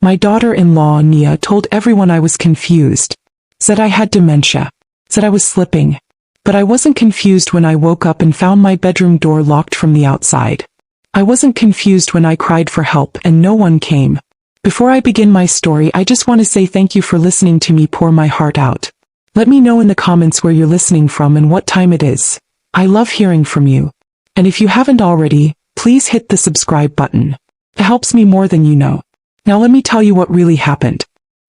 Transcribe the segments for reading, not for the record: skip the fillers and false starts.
My daughter-in-law, Nia, told everyone I was confused. Said I had dementia. Said I was slipping. But I wasn't confused when I woke up and found my bedroom door locked from the outside. I wasn't confused when I cried for help and no one came. Before I begin my story, I just want to say thank you for listening to me pour my heart out. Let me know in the comments where you're listening from and what time it is. I love hearing from you. And if you haven't already, please hit the subscribe button. It helps me more than you know. Now let me tell you what really happened.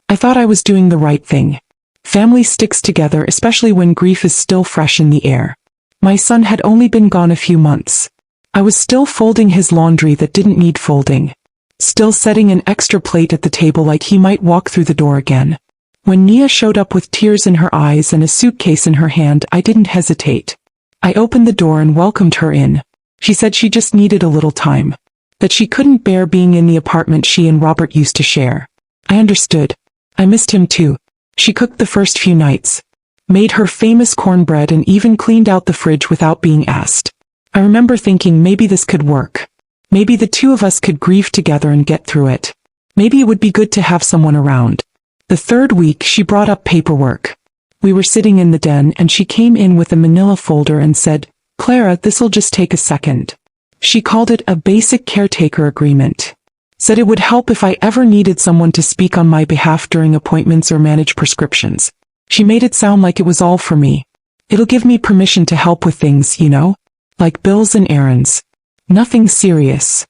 I thought I was doing the right thing. Family sticks together, especially when grief is still fresh in the air. My son had only been gone a few months. I was still folding his laundry that didn't need folding. Still setting an extra plate at the table like he might walk through the door again. When Nia showed up with tears in her eyes and a suitcase in her hand, I didn't hesitate. I opened the door and welcomed her in. She said she just needed a little time. That she couldn't bear being in the apartment she and Robert used to share. I understood. I missed him too. She cooked the first few nights. Made her famous cornbread and even cleaned out the fridge without being asked. I remember thinking maybe this could work. Maybe the two of us could grieve together and get through it. Maybe it would be good to have someone around. The third week she brought up paperwork. We were sitting in the den and she came in with a manila folder and said, "Clara, this'll just take a second." She called it a basic caretaker agreement. Said it would help if I ever needed someone to speak on my behalf during appointments or manage prescriptions. She made it sound like it was all for me. It'll give me permission to help with things, you know? Like bills and errands. Nothing serious.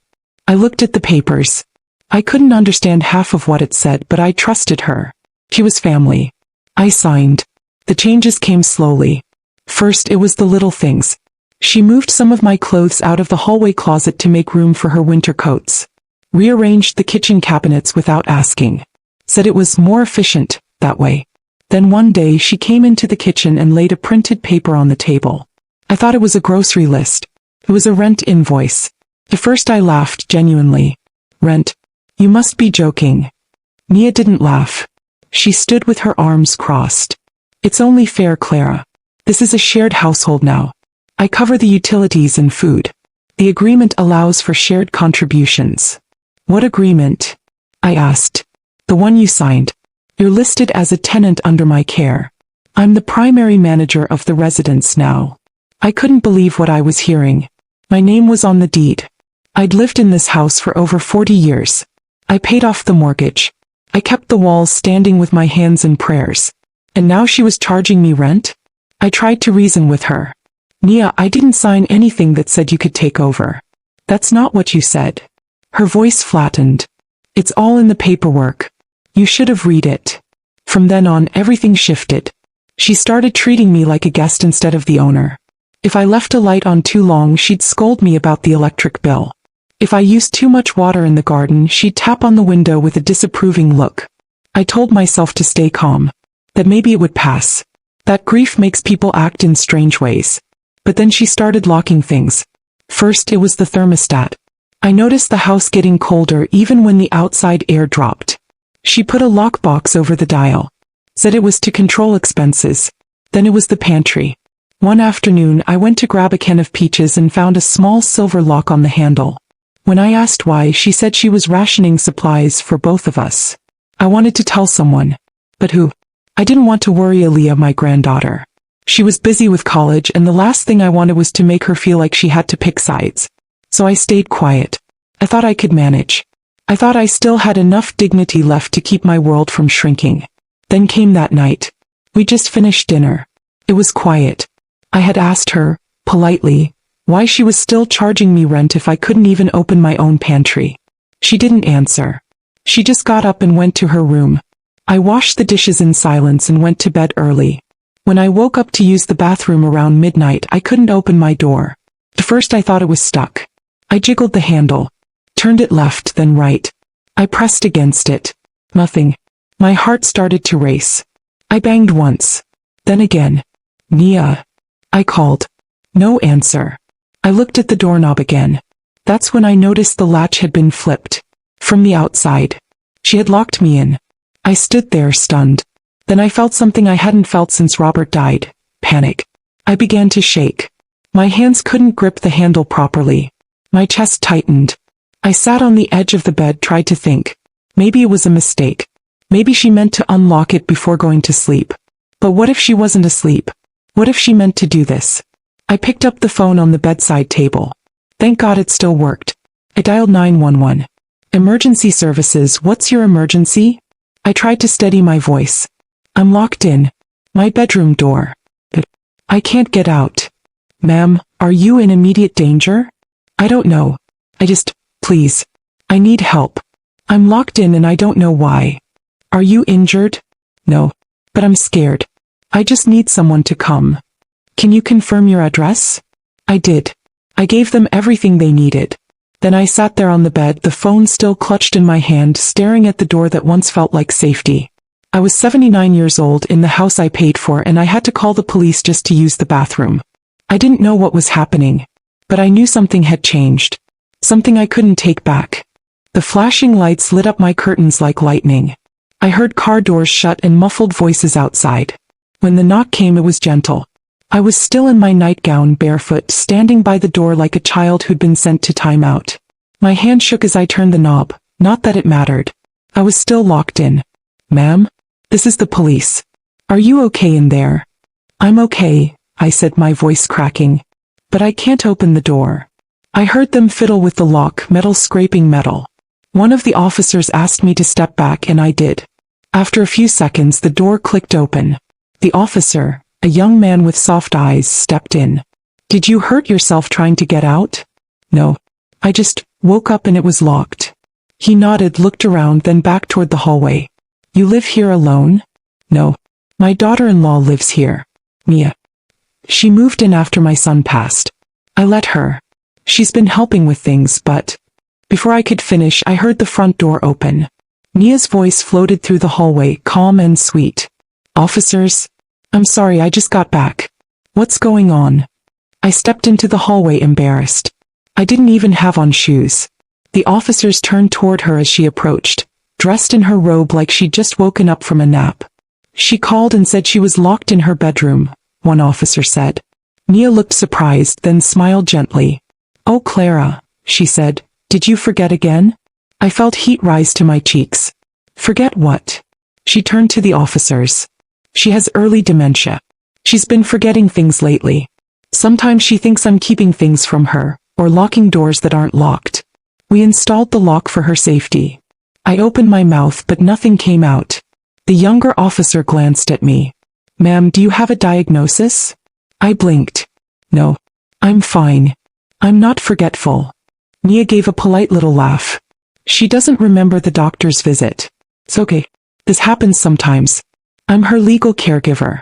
I looked at the papers. I couldn't understand half of what it said, but I trusted her. She was family. I signed. The changes came slowly. First, it was the little things. She moved some of my clothes out of the hallway closet to make room for her winter coats. Rearranged the kitchen cabinets without asking. Said it was more efficient that way. Then one day she came into the kitchen and laid a printed paper on the table. I thought it was a grocery list. It was a rent invoice. At first I laughed genuinely. Rent? You must be joking. Nia didn't laugh. She stood with her arms crossed. It's only fair, Clara. This is a shared household now. I cover the utilities and food. The agreement allows for shared contributions. What agreement? I asked. The one you signed. You're listed as a tenant under my care. I'm the primary manager of the residence now. I couldn't believe what I was hearing. My name was on the deed. I'd lived in this house for over 40 years. I paid off the mortgage. I kept the walls standing with my hands in prayers. And now she was charging me rent? I tried to reason with her. Nia, I didn't sign anything that said you could take over. That's not what you said. Her voice flattened. It's all in the paperwork. You should have read it. From then on, everything shifted. She started treating me like a guest instead of the owner. If I left a light on too long, she'd scold me about the electric bill. If I used too much water in the garden, she'd tap on the window with a disapproving look. I told myself to stay calm. That maybe it would pass. That grief makes people act in strange ways. But then she started locking things. First, it was the thermostat. I noticed the house getting colder even when the outside air dropped. She put a lockbox over the dial. Said it was to control expenses. Then it was the pantry. One afternoon, I went to grab a can of peaches and found a small silver lock on the handle. When I asked why, she said she was rationing supplies for both of us. I wanted to tell someone. But who? I didn't want to worry Aaliyah, my granddaughter. She was busy with college and the last thing I wanted was to make her feel like she had to pick sides. So I stayed quiet. I thought I could manage. I thought I still had enough dignity left to keep my world from shrinking. Then came that night. We just finished dinner. It was quiet. I had asked her, politely, why she was still charging me rent if I couldn't even open my own pantry. She didn't answer. She just got up and went to her room. I washed the dishes in silence and went to bed early. When I woke up to use the bathroom around midnight, I couldn't open my door. At first I thought it was stuck. I jiggled the handle. Turned it left, then right. I pressed against it. Nothing. My heart started to race. I banged once. Then again. Nia. I called. No answer. I looked at the doorknob again. That's when I noticed the latch had been flipped. From the outside. She had locked me in. I stood there stunned. Then I felt something I hadn't felt since Robert died. Panic. I began to shake. My hands couldn't grip the handle properly. My chest tightened. I sat on the edge of the bed, tried to think. Maybe it was a mistake. Maybe she meant to unlock it before going to sleep. But what if she wasn't asleep? What if she meant to do this? I picked up the phone on the bedside table. Thank God it still worked. I dialed 911. Emergency services, what's your emergency? I tried to steady my voice. I'm locked in. My bedroom door. I can't get out. Ma'am, are you in immediate danger? I don't know. Please. I need help. I'm locked in and I don't know why. Are you injured? No. But I'm scared. I just need someone to come. Can you confirm your address? I did. I gave them everything they needed. Then I sat there on the bed, the phone still clutched in my hand, staring at the door that once felt like safety. I was 79 years old in the house I paid for, and I had to call the police just to use the bathroom. I didn't know what was happening, but I knew something had changed. Something I couldn't take back. The flashing lights lit up my curtains like lightning. I heard car doors shut and muffled voices outside. When the knock came, it was gentle. I was still in my nightgown, barefoot, standing by the door like a child who'd been sent to time out. My hand shook as I turned the knob, not that it mattered. I was still locked in. Ma'am? This is the police. Are you okay in there? I'm okay, I said, my voice cracking. But I can't open the door. I heard them fiddle with the lock, metal scraping metal. One of the officers asked me to step back, and I did. After a few seconds, the door clicked open. The officer, a young man with soft eyes, stepped in. Did you hurt yourself trying to get out? No. I just woke up and it was locked. He nodded, looked around, then back toward the hallway. You live here alone? No. My daughter-in-law lives here. Mia. She moved in after my son passed. I let her. She's been helping with things, but... Before I could finish, I heard the front door open. Mia's voice floated through the hallway, calm and sweet. Officers? I'm sorry, I just got back. What's going on? I stepped into the hallway, embarrassed. I didn't even have on shoes. The officers turned toward her as she approached, dressed in her robe like she'd just woken up from a nap. She called and said she was locked in her bedroom, one officer said. Mia looked surprised, then smiled gently. Oh, Clara, she said, did you forget again? I felt heat rise to my cheeks. Forget what? She turned to the officers. She has early dementia. She's been forgetting things lately. Sometimes she thinks I'm keeping things from her, or locking doors that aren't locked. We installed the lock for her safety. I opened my mouth, but nothing came out. The younger officer glanced at me. Ma'am, do you have a diagnosis? I blinked. No. I'm fine. I'm not forgetful. Mia gave a polite little laugh. She doesn't remember the doctor's visit. It's okay. This happens sometimes. I'm her legal caregiver.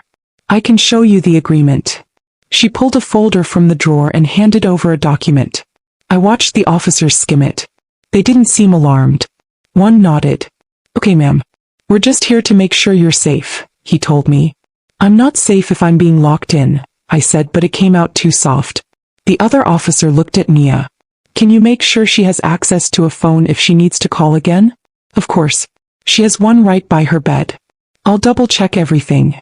I can show you the agreement. She pulled a folder from the drawer and handed over a document. I watched the officers skim it. They didn't seem alarmed. One nodded. Okay, ma'am. We're just here to make sure you're safe, he told me. I'm not safe if I'm being locked in, I said, but it came out too soft. The other officer looked at Mia. Can you make sure she has access to a phone if she needs to call again? Of course. She has one right by her bed. I'll double-check everything.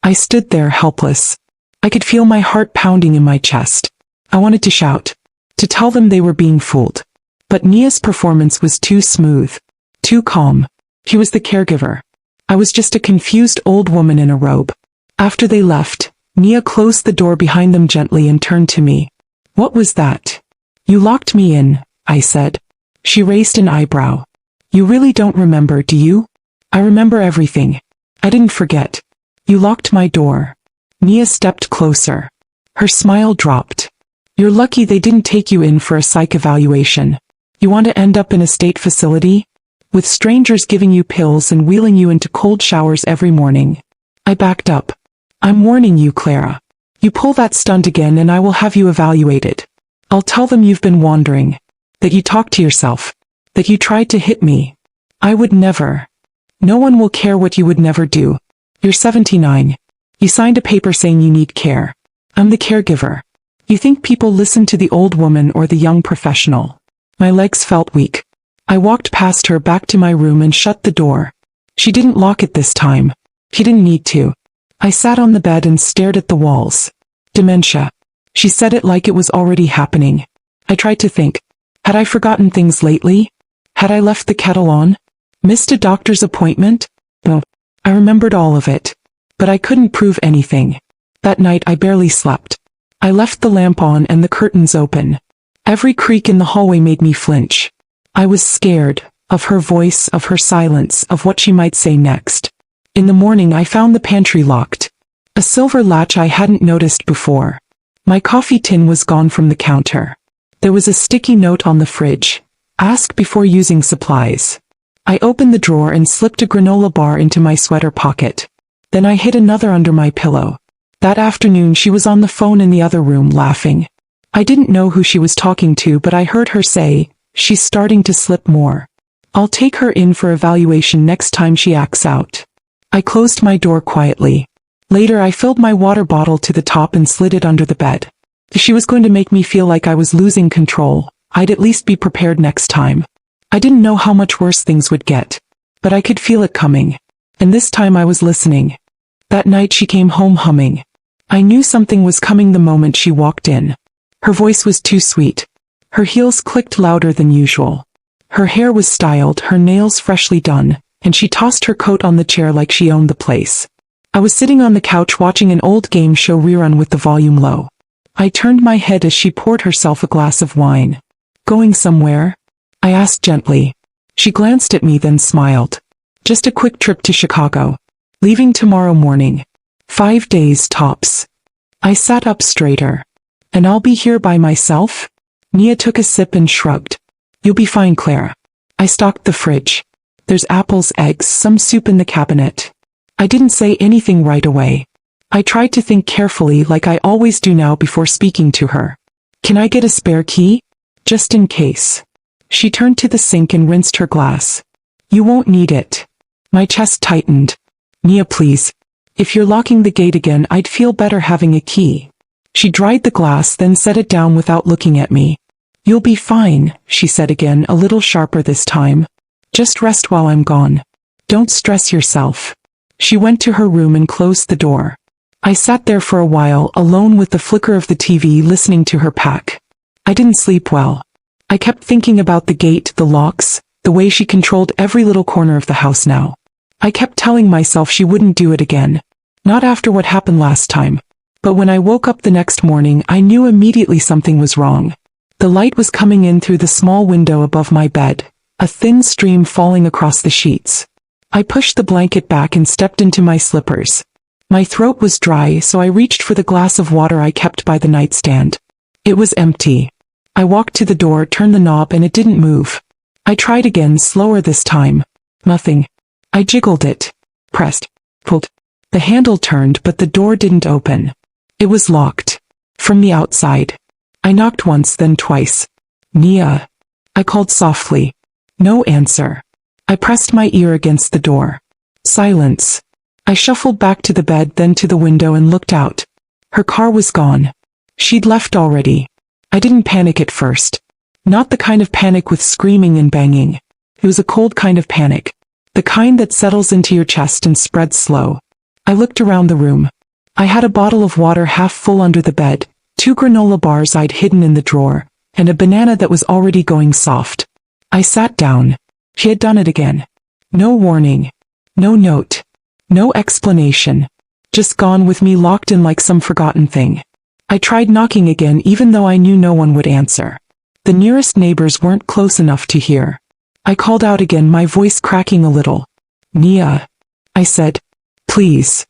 I stood there helpless. I could feel my heart pounding in my chest. I wanted to shout, to tell them they were being fooled. But Mia's performance was too smooth, too calm. She was the caregiver. I was just a confused old woman in a robe. After they left, Mia closed the door behind them gently and turned to me. What was that? You locked me in, I said. She raised an eyebrow. You really don't remember, do you? I remember everything. I didn't forget. You locked my door. Mia stepped closer. Her smile dropped. You're lucky they didn't take you in for a psych evaluation. You want to end up in a state facility? With strangers giving you pills and wheeling you into cold showers every morning. I backed up. I'm warning you, Clara. You pull that stunt again and I will have you evaluated. I'll tell them you've been wandering. That you talked to yourself. That you tried to hit me. I would never. No one will care what you would never do. You're 79. You signed a paper saying you need care. I'm the caregiver. You think people listen to the old woman or the young professional? My legs felt weak. I walked past her back to my room and shut the door. She didn't lock it this time. She didn't need to. I sat on the bed and stared at the walls. Dementia. She said it like it was already happening. I tried to think. Had I forgotten things lately? Had I left the kettle on? Missed a doctor's appointment? No. I remembered all of it. But I couldn't prove anything. That night I barely slept. I left the lamp on and the curtains open. Every creak in the hallway made me flinch. I was scared, of her voice, of her silence, of what she might say next. In the morning I found the pantry locked. A silver latch I hadn't noticed before. My coffee tin was gone from the counter. There was a sticky note on the fridge. Ask before using supplies. I opened the drawer and slipped a granola bar into my sweater pocket. Then I hid another under my pillow. That afternoon she was on the phone in the other room laughing. I didn't know who she was talking to, but I heard her say, "She's starting to slip more. I'll take her in for evaluation next time she acts out." I closed my door quietly. Later I filled my water bottle to the top and slid it under the bed. If she was going to make me feel like I was losing control, I'd at least be prepared next time. I didn't know how much worse things would get, but I could feel it coming. And this time I was listening. That night she came home humming. I knew something was coming the moment she walked in. Her voice was too sweet. Her heels clicked louder than usual. Her hair was styled, her nails freshly done, and she tossed her coat on the chair like she owned the place. I was sitting on the couch watching an old game show rerun with the volume low. I turned my head as she poured herself a glass of wine. "Going somewhere?" I asked gently. She glanced at me then smiled. "Just a quick trip to Chicago. Leaving tomorrow morning. 5 days tops." I sat up straighter. "And I'll be here by myself?" Nia took a sip and shrugged. "You'll be fine, Clara." I stocked the fridge. There's apples, eggs, some soup in the cabinet. I didn't say anything right away. I tried to think carefully like I always do now before speaking to her. "Can I get a spare key? Just in case." She turned to the sink and rinsed her glass. "You won't need it." My chest tightened. "Nia, please. If you're locking the gate again, I'd feel better having a key." She dried the glass then set it down without looking at me. "You'll be fine," she said again, a little sharper this time. "Just rest while I'm gone. Don't stress yourself." She went to her room and closed the door. I sat there for a while, alone with the flicker of the TV, listening to her pack. I didn't sleep well. I kept thinking about the gate, the locks, the way she controlled every little corner of the house now. I kept telling myself she wouldn't do it again. Not after what happened last time. But when I woke up the next morning, I knew immediately something was wrong. The light was coming in through the small window above my bed, a thin stream falling across the sheets. I pushed the blanket back and stepped into my slippers. My throat was dry, so I reached for the glass of water I kept by the nightstand. It was empty. I walked to the door, turned the knob, and it didn't move. I tried again, slower this time. Nothing. I jiggled it. Pressed. Pulled. The handle turned, but the door didn't open. It was locked. From the outside. I knocked once, then twice. "Nia." I called softly. No answer. I pressed my ear against the door. Silence. I shuffled back to the bed, then to the window and looked out. Her car was gone. She'd left already. I didn't panic at first. Not the kind of panic with screaming and banging. It was a cold kind of panic. The kind that settles into your chest and spreads slow. I looked around the room. I had a bottle of water half full under the bed, 2 granola bars I'd hidden in the drawer, and a banana that was already going soft. I sat down. She had done it again. No warning. No note. No explanation. Just gone with me locked in like some forgotten thing. I tried knocking again even though I knew no one would answer. The nearest neighbors weren't close enough to hear. I called out again, my voice cracking a little. "Nia," I said. "Please."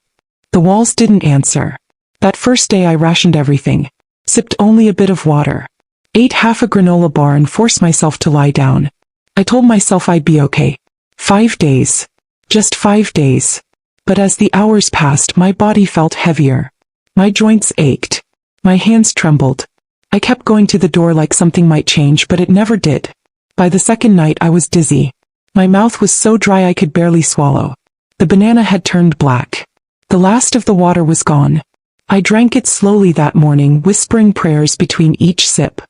The walls didn't answer. That first day I rationed everything. Sipped only a bit of water. Ate half a granola bar and forced myself to lie down. I told myself I'd be okay. 5 days. Just 5 days. But as the hours passed, my body felt heavier. My joints ached. My hands trembled. I kept going to the door like something might change, but it never did. By the second night I was dizzy. My mouth was so dry I could barely swallow. The banana had turned black. The last of the water was gone. I drank it slowly that morning, whispering prayers between each sip.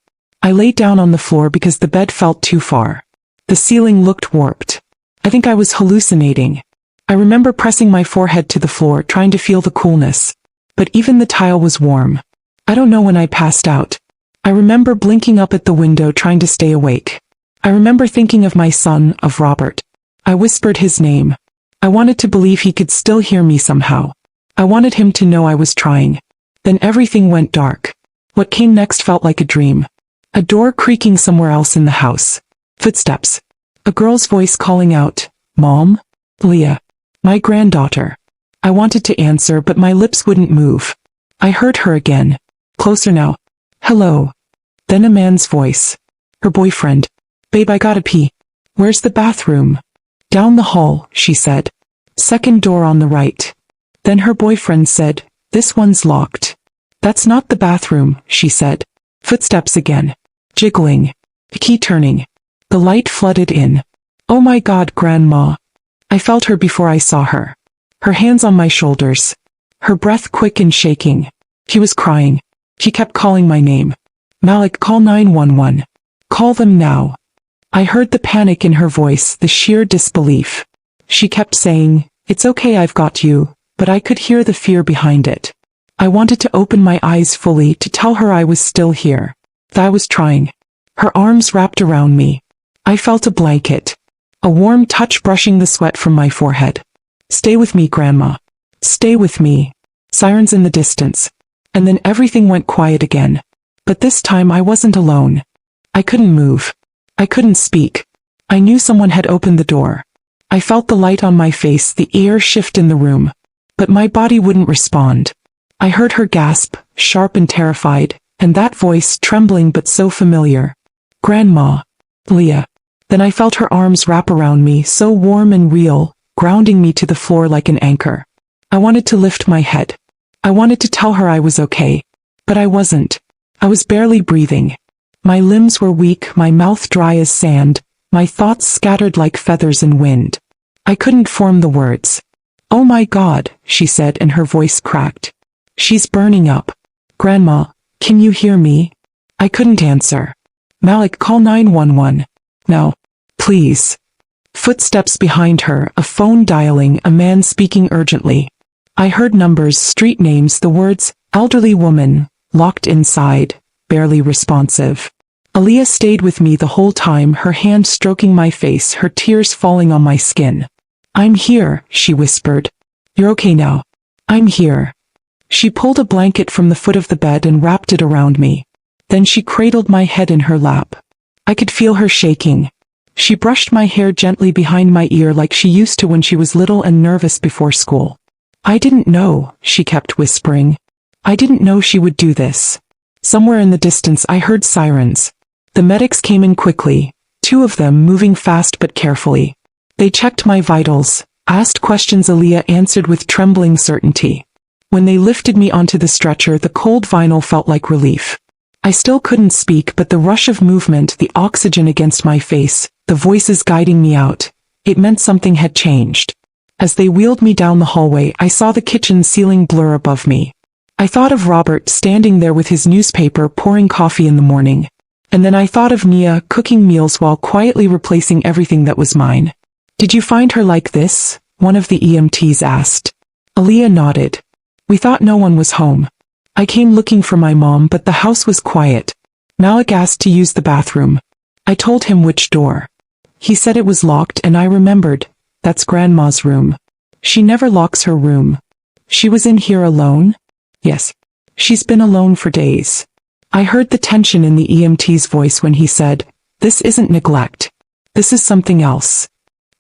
I lay down on the floor because the bed felt too far. The ceiling looked warped. I think I was hallucinating. I remember pressing my forehead to the floor, trying to feel the coolness. But even the tile was warm. I don't know when I passed out. I remember blinking up at the window, trying to stay awake. I remember thinking of my son, of Robert. I whispered his name. I wanted to believe he could still hear me somehow. I wanted him to know I was trying. Then everything went dark. What came next felt like a dream. A door creaking somewhere else in the house. Footsteps. A girl's voice calling out, "Mom? Leah. My granddaughter." I wanted to answer, but my lips wouldn't move. I heard her again. Closer now. "Hello." Then a man's voice. Her boyfriend. "Babe, I gotta pee." "Where's the bathroom?" "Down the hall," she said. "Second door on the right." Then her boyfriend said, "This one's locked." "That's not the bathroom," she said. Footsteps again. Jiggling. The key turning. The light flooded in. "Oh my God, Grandma." I felt her before I saw her. Her hands on my shoulders. Her breath quick and shaking. He was crying. He kept calling my name. "Malik, call 911. Call them now." I heard the panic in her voice, the sheer disbelief. She kept saying, "It's okay, I've got you," but I could hear the fear behind it. I wanted to open my eyes fully to tell her I was still here. That I was trying. Her arms wrapped around me. I felt a blanket. A warm touch brushing the sweat from my forehead. "Stay with me, Grandma. Stay with me." Sirens in the distance. And then everything went quiet again. But this time I wasn't alone. I couldn't move. I couldn't speak. I knew someone had opened the door. I felt the light on my face, the air shift in the room. But my body wouldn't respond. I heard her gasp, sharp and terrified, and that voice trembling but so familiar. "Grandma. Leah." Then I felt her arms wrap around me, so warm and real, grounding me to the floor like an anchor. I wanted to lift my head. I wanted to tell her I was okay. But I wasn't. I was barely breathing. My limbs were weak, my mouth dry as sand, my thoughts scattered like feathers in wind. I couldn't form the words. "Oh my God," she said, and her voice cracked. "She's burning up. Grandma, can you hear me?" I couldn't answer. "Malik, call 911. Now. Please." Footsteps behind her, a phone dialing, a man speaking urgently. I heard numbers, street names, the words, "elderly woman," locked inside, barely responsive. Aaliyah stayed with me the whole time, her hand stroking my face, her tears falling on my skin. "I'm here," she whispered. "You're okay now." "I'm here." She pulled a blanket from the foot of the bed and wrapped it around me. Then she cradled my head in her lap. I could feel her shaking. She brushed my hair gently behind my ear like she used to when she was little and nervous before school. "I didn't know," she kept whispering. "I didn't know she would do this." Somewhere in the distance I heard sirens. The medics came in quickly, 2 of them moving fast but carefully. They checked my vitals, asked questions Aaliyah answered with trembling certainty. When they lifted me onto the stretcher, the cold vinyl felt like relief. I still couldn't speak, but the rush of movement, the oxygen against my face, the voices guiding me out, it meant something had changed. As they wheeled me down the hallway, I saw the kitchen ceiling blur above me. I thought of Robert standing there with his newspaper pouring coffee in the morning. And then I thought of Nia cooking meals while quietly replacing everything that was mine. "Did you find her like this?" one of the EMTs asked. Aaliyah nodded. "We thought no one was home. I came looking for my mom, but the house was quiet." Malik asked to use the bathroom. I told him which door. He said it was locked, and I remembered. That's Grandma's room. She never locks her room. She was in here alone? Yes. She's been alone for days. I heard the tension in the EMT's voice when he said, "This isn't neglect. This is something else."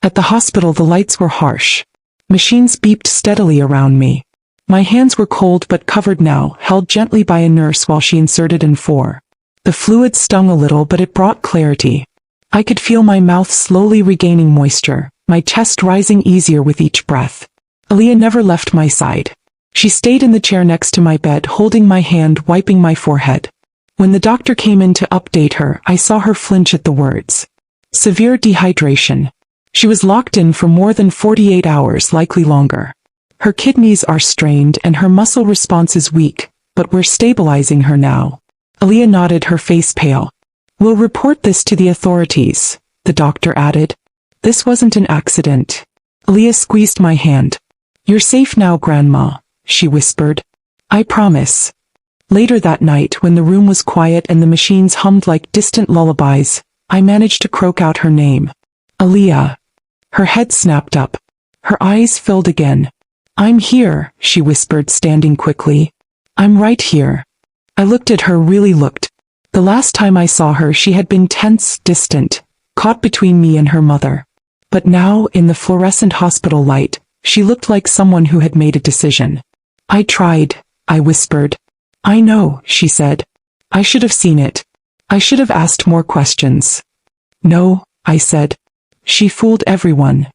At the hospital the lights were harsh. Machines beeped steadily around me. My hands were cold but covered now, held gently by a nurse while she inserted N4. The fluid stung a little, but it brought clarity. I could feel my mouth slowly regaining moisture, my chest rising easier with each breath. Aaliyah never left my side. She stayed in the chair next to my bed, holding my hand, wiping my forehead. When the doctor came in to update her, I saw her flinch at the words. Severe dehydration. She was locked in for more than 48 hours, likely longer. Her kidneys are strained and her muscle response is weak, but we're stabilizing her now. Aaliyah nodded, her face pale. "We'll report this to the authorities," the doctor added. "This wasn't an accident." Aaliyah squeezed my hand. "You're safe now, Grandma," she whispered. "I promise." Later that night, when the room was quiet and the machines hummed like distant lullabies, I managed to croak out her name. "Aaliyah." Her head snapped up. Her eyes filled again. "I'm here," she whispered, standing quickly. "I'm right here." I looked at her, really looked. The last time I saw her, she had been tense, distant, caught between me and her mother. But now, in the fluorescent hospital light, she looked like someone who had made a decision. "I tried," I whispered. "I know," she said. "I should have seen it. I should have asked more questions." "No," I said. "She fooled everyone."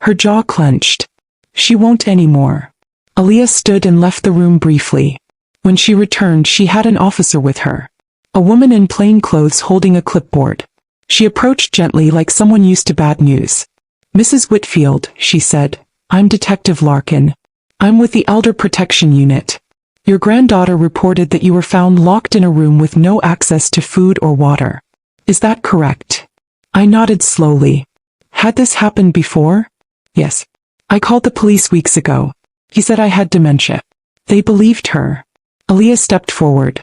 Her jaw clenched. "She won't anymore." Aaliyah stood and left the room briefly. When she returned, she had an officer with her. A woman in plain clothes holding a clipboard. She approached gently, like someone used to bad news. "Mrs. Whitfield," she said, "I'm Detective Larkin. I'm with the Elder Protection Unit. Your granddaughter reported that you were found locked in a room with no access to food or water. Is that correct?" I nodded slowly. "Had this happened before?" "Yes. I called the police weeks ago. He said I had dementia." They believed her. Aaliyah stepped forward.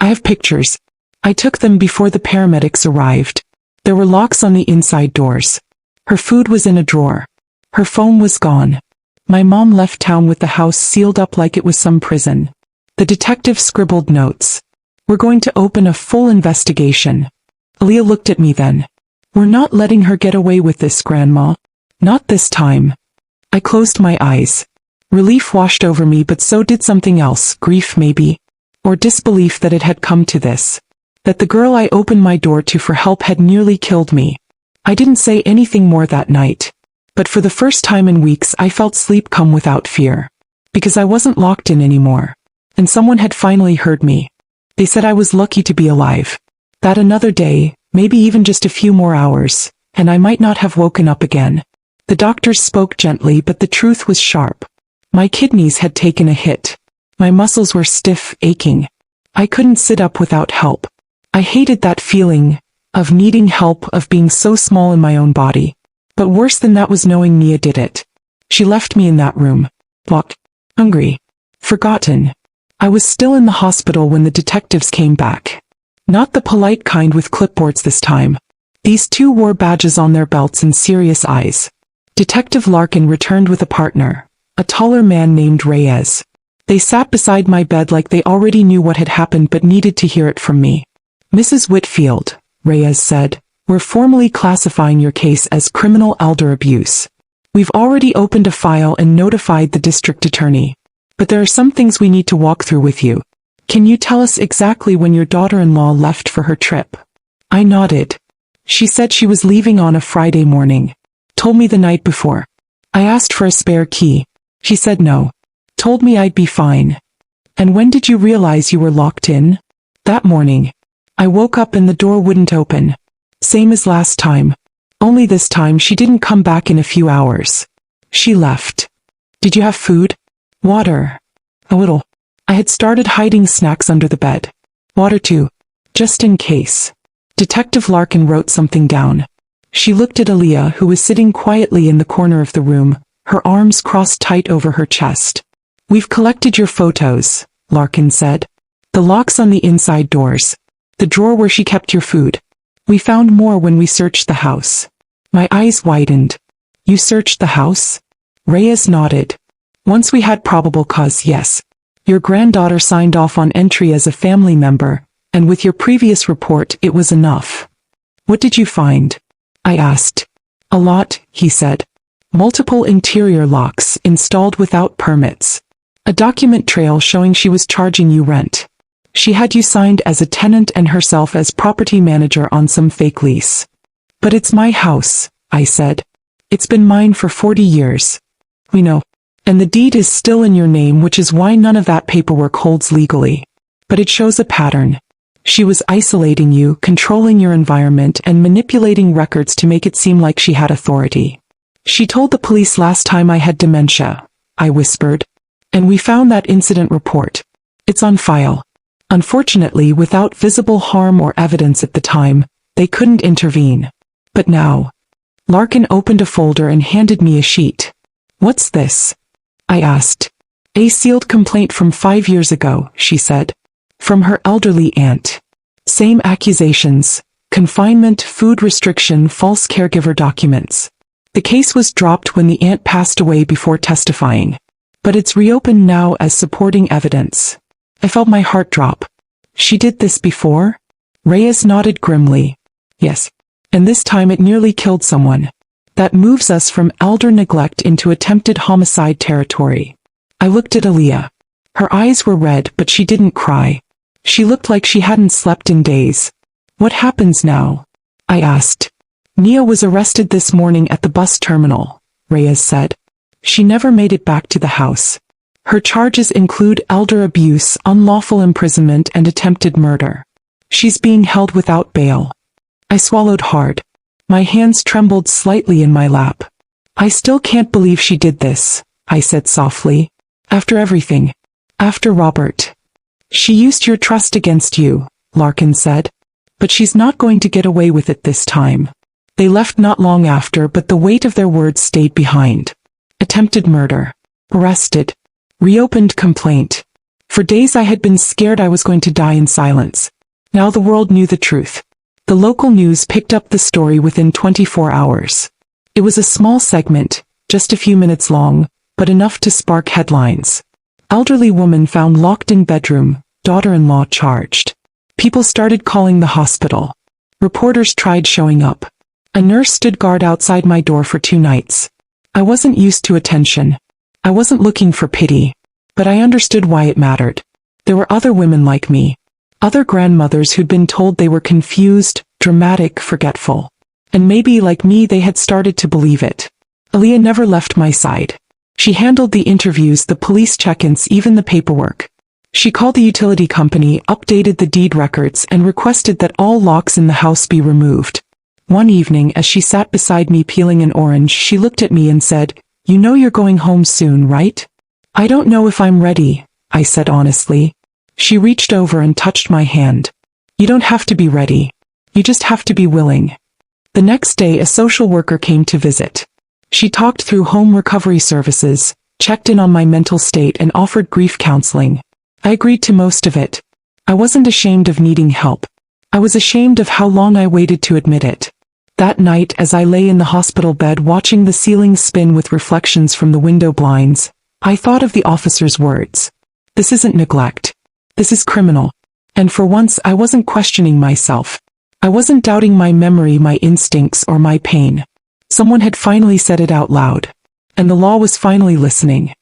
"I have pictures. I took them before the paramedics arrived. There were locks on the inside doors. Her food was in a drawer. Her phone was gone. My mom left town with the house sealed up like it was some prison." The detective scribbled notes. "We're going to open a full investigation." Aaliyah looked at me then. "We're not letting her get away with this, Grandma. Not this time." I closed my eyes. Relief washed over me, but so did something else, grief maybe, or disbelief that it had come to this. That the girl I opened my door to for help had nearly killed me. I didn't say anything more that night. But for the first time in weeks I felt sleep come without fear. Because I wasn't locked in anymore. And someone had finally heard me. They said I was lucky to be alive. That another day, maybe even just a few more hours, and I might not have woken up again. The doctors spoke gently, but the truth was sharp. My kidneys had taken a hit. My muscles were stiff, aching. I couldn't sit up without help. I hated that feeling of needing help, of being so small in my own body. But worse than that was knowing Nia did it. She left me in that room. Locked. Hungry. Forgotten. I was still in the hospital when the detectives came back. Not the polite kind with clipboards this time. These two wore badges on their belts and serious eyes. Detective Larkin returned with a partner, a taller man named Reyes. They sat beside my bed like they already knew what had happened but needed to hear it from me. "Mrs. Whitfield," Reyes said, "we're formally classifying your case as criminal elder abuse. We've already opened a file and notified the district attorney. But there are some things we need to walk through with you. Can you tell us exactly when your daughter-in-law left for her trip?" I nodded. "She said she was leaving on a Friday morning. Told me the night before. I asked for a spare key. She said no. Told me I'd be fine." "And when did you realize you were locked in?" "That morning. I woke up and the door wouldn't open. Same as last time. Only this time she didn't come back in a few hours. She left." "Did you have food?" "Water. A little. I had started hiding snacks under the bed. Water too. Just in case." Detective Larkin wrote something down. She looked at Aaliyah, who was sitting quietly in the corner of the room, her arms crossed tight over her chest. "We've collected your photos," Larkin said. "The locks on the inside doors. The drawer where she kept your food. We found more when we searched the house." My eyes widened. "You searched the house?" Reyes nodded. "Once we had probable cause, yes. Your granddaughter signed off on entry as a family member, and with your previous report it was enough." "What did you find?" I asked. "A lot," he said. "Multiple interior locks installed without permits. A document trail showing she was charging you rent. She had you signed as a tenant and herself as property manager on some fake lease." "But it's my house," I said. "It's been mine for 40 years. We know. And the deed is still in your name, which is why none of that paperwork holds legally. But it shows a pattern. She was isolating you, controlling your environment, and manipulating records to make it seem like she had authority. She told the police last time I had dementia," I whispered. "And we found that incident report. It's on file. Unfortunately, without visible harm or evidence at the time, they couldn't intervene. But now." Larkin opened a folder and handed me a sheet. "What's this?" I asked. "A sealed complaint from 5 years ago," she said. "From her elderly aunt. Same accusations: confinement, food restriction, false caregiver documents. The case was dropped when the aunt passed away before testifying. But it's reopened now as supporting evidence. I felt my heart drop. She did this before? Reyes nodded grimly. Yes. And this time it nearly killed someone. That moves us from elder neglect into attempted homicide territory. I looked at Aaliyah. Her eyes were red, but she didn't cry. She looked like she hadn't slept in days. What happens now? I asked. Nia was arrested this morning at the bus terminal, Reyes said. She never made it back to the house. Her charges include elder abuse, unlawful imprisonment, and attempted murder. She's being held without bail. I swallowed hard. My hands trembled slightly in my lap. I still can't believe she did this, I said softly. After everything. After Robert. She used your trust against you, Larkin said. But she's not going to get away with it this time. They left not long after, but the weight of their words stayed behind. Attempted murder. Arrested. Reopened complaint. For days I had been scared I was going to die in silence. Now the world knew the truth. The local news picked up the story within 24 hours. It was a small segment, just a few minutes long, but enough to spark headlines. Elderly woman found locked in bedroom, daughter-in-law charged. People started calling the hospital. Reporters tried showing up. A nurse stood guard outside my door for 2 nights. I wasn't used to attention. I wasn't looking for pity. But I understood why it mattered. There were other women like me. Other grandmothers who'd been told they were confused, dramatic, forgetful. And maybe, like me, they had started to believe it. Aaliyah never left my side. She handled the interviews, the police check-ins, even the paperwork. She called the utility company, updated the deed records, and requested that all locks in the house be removed. One evening, as she sat beside me peeling an orange, she looked at me and said, "You know you're going home soon, right?" "I don't know if I'm ready," I said honestly. She reached over and touched my hand. "You don't have to be ready. You just have to be willing." The next day, a social worker came to visit. She talked through home recovery services, checked in on my mental state, and offered grief counseling. I agreed to most of it. I wasn't ashamed of needing help. I was ashamed of how long I waited to admit it. That night, as I lay in the hospital bed watching the ceiling spin with reflections from the window blinds, I thought of the officer's words. This isn't neglect. This is criminal. And for once, I wasn't questioning myself. I wasn't doubting my memory, my instincts, or my pain. Someone had finally said it out loud. And the law was finally listening.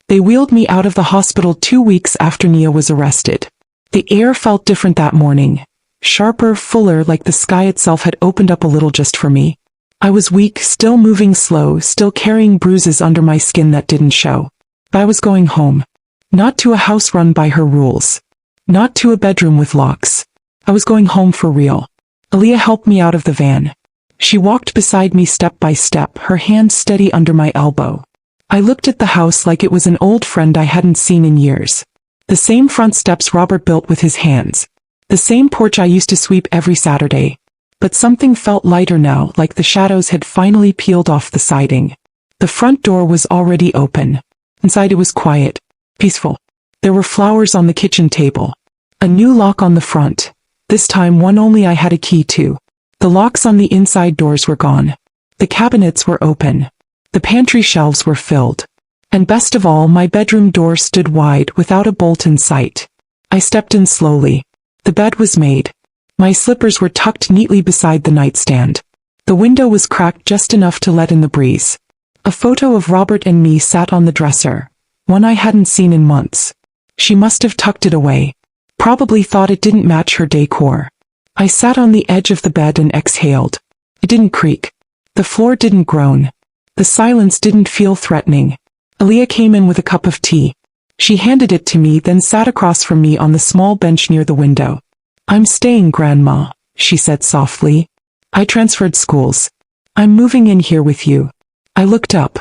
They wheeled me out of the hospital 2 weeks after Nia was arrested. The air felt different that morning. Sharper, fuller, like the sky itself had opened up a little just for me. I was weak, still moving slow, still carrying bruises under my skin that didn't show. But I was going home. Not to a house run by her rules. Not to a bedroom with locks. I was going home for real. Aaliyah helped me out of the van. She walked beside me step by step, her hand steady under my elbow. I looked at the house like it was an old friend I hadn't seen in years. The same front steps Robert built with his hands. The same porch I used to sweep every Saturday. But something felt lighter now, like the shadows had finally peeled off the siding. The front door was already open. Inside it was quiet, peaceful. There were flowers on the kitchen table. A new lock on the front. This time one only I had a key to. The locks on the inside doors were gone. The cabinets were open. The pantry shelves were filled. And best of all, my bedroom door stood wide without a bolt in sight. I stepped in slowly. The bed was made. My slippers were tucked neatly beside the nightstand. The window was cracked just enough to let in the breeze. A photo of Robert and me sat on the dresser, one I hadn't seen in months. She must have tucked it away. Probably thought it didn't match her decor. I sat on the edge of the bed and exhaled. It didn't creak. The floor didn't groan. The silence didn't feel threatening. Aaliyah came in with a cup of tea. She handed it to me, then sat across from me on the small bench near the window. "I'm staying, Grandma," she said softly. "I transferred schools. I'm moving in here with you." I looked up.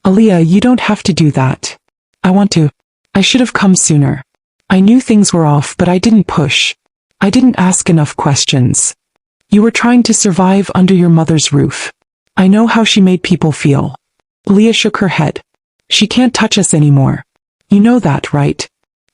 "Aaliyah, you don't have to do that." "I want to. I should have come sooner. I knew things were off, but I didn't push. I didn't ask enough questions. You were trying to survive under your mother's roof. I know how she made people feel." Aaliyah shook her head. "She can't touch us anymore. You know that, right?"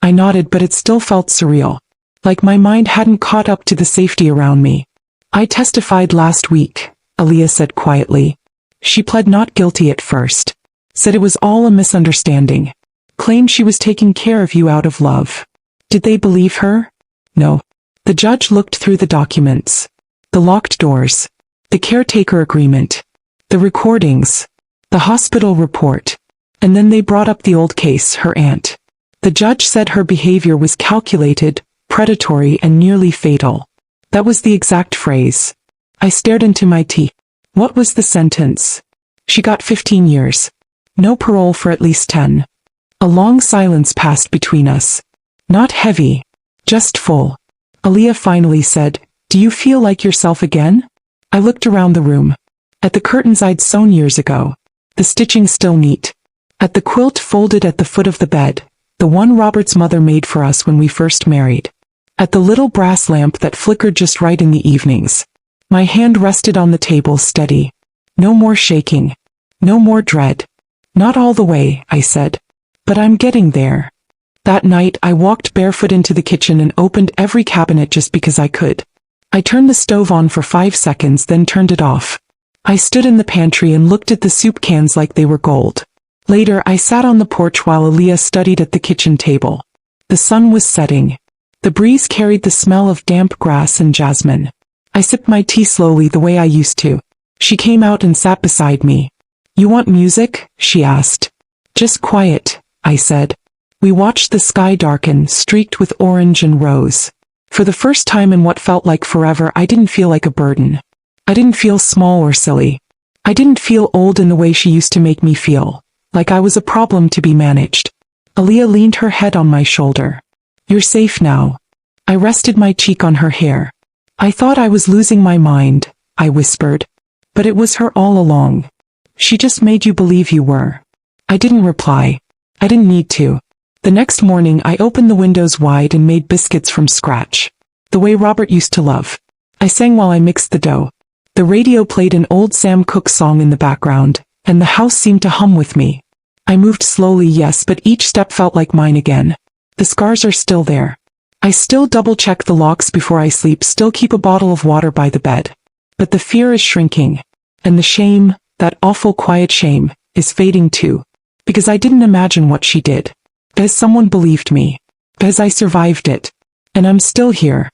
I nodded, but it still felt surreal. Like my mind hadn't caught up to the safety around me. "I testified last week," Aaliyah said quietly. She pled not guilty at first. Said it was all a misunderstanding. Claimed she was taking care of you out of love. Did they believe her? No. The judge looked through the documents. The locked doors. The caretaker agreement. The recordings. The hospital report. And then they brought up the old case, her aunt. The judge said her behavior was calculated, predatory and nearly fatal. That was the exact phrase. I stared into my tea. What was the sentence? She got 15 years. No parole for at least 10. A long silence passed between us. Not heavy. Just full. Aaliyah finally said, "Do you feel like yourself again?" I looked around the room. At the curtains I'd sewn years ago. The stitching still neat. At the quilt folded at the foot of the bed, the one Robert's mother made for us when we first married. At the little brass lamp that flickered just right in the evenings. My hand rested on the table steady. No more shaking. No more dread. Not all the way, I said. But I'm getting there. That night I walked barefoot into the kitchen and opened every cabinet just because I could. I turned the stove on for 5 seconds, then turned it off. I stood in the pantry and looked at the soup cans like they were gold. Later I sat on the porch while Aaliyah studied at the kitchen table. The sun was setting. The breeze carried the smell of damp grass and jasmine. I sipped my tea slowly the way I used to. She came out and sat beside me. "You want music?" she asked. "Just quiet," I said. We watched the sky darken, streaked with orange and rose. For the first time in what felt like forever, I didn't feel like a burden. I didn't feel small or silly. I didn't feel old in the way she used to make me feel, like I was a problem to be managed. Aaliyah leaned her head on my shoulder. "You're safe now." I rested my cheek on her hair. "I thought I was losing my mind," I whispered. "But it was her all along. She just made you believe you were." I didn't reply. I didn't need to. The next morning I opened the windows wide and made biscuits from scratch. The way Robert used to love. I sang while I mixed the dough. The radio played an old Sam Cooke song in the background, and the house seemed to hum with me. I moved slowly, yes, but each step felt like mine again. The scars are still there. I still double-check the locks before I sleep, still keep a bottle of water by the bed. But the fear is shrinking. And the shame, that awful quiet shame, is fading too. Because I didn't imagine what she did. Because someone believed me. Because I survived it. And I'm still here.